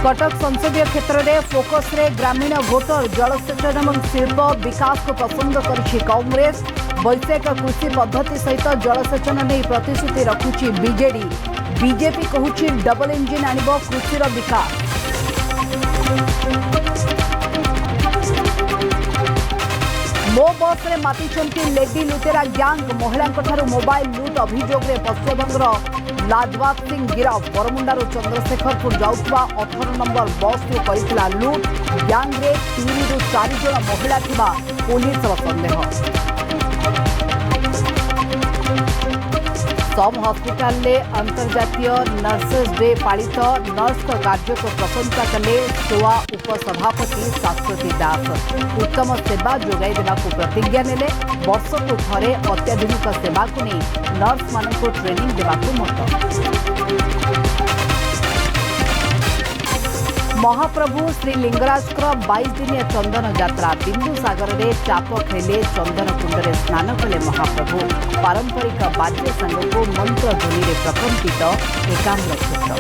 कटक संसदीय क्षेत्र में फोकस रे ग्रामीण भोटर जलसेचन और शिल्प विकास को पसंद करिछि कांग्रेस। वैषयिक कृषि पद्धति सहित जलसेचन नहीं प्रतिश्रुति रखुछि बीजेडी। बीजेपी कहूछि डबल इंजिन आनिब कृषिर विकास। मो बस रे मातिचंती लेडी लुटेरा ग्यांग। महिला मोबाइल लुट अभियोग रे पश्चिमबंगर लाजवाब सिंह गिरफ। बरमुंडारू चंद्रशेखरपुर जाउथबा 18 नंबर बस को करितला लुट। ग्यांग रे 3 ରୁ 4 जन महिला थिबा पुलिस संदेह। सम हॉस्पिटल ले अंतर्जातीय नर्सेस डे पालित। नर्स कार्य को प्रशंसा कले सोआ उपसभापति शाश्वती दास। उत्तम सेवा जोगाई देवाक प्रतिज्ञा नेले। वर्षकु थरे अत्याधुनिक सेवा को नहीं नर्स मान ट्रेनिंग देवाक मत। महाप्रभु श्री लिंगराज 22 दिनिया चंदन यात्रा। बिंदु सागर में चाप खेले चंदन कुंड में स्नान कले महाप्रभु। पारंपरिक वाद्य संग को मंत्र ध्वनि प्रकंपित एकाम्र क्षेत्र।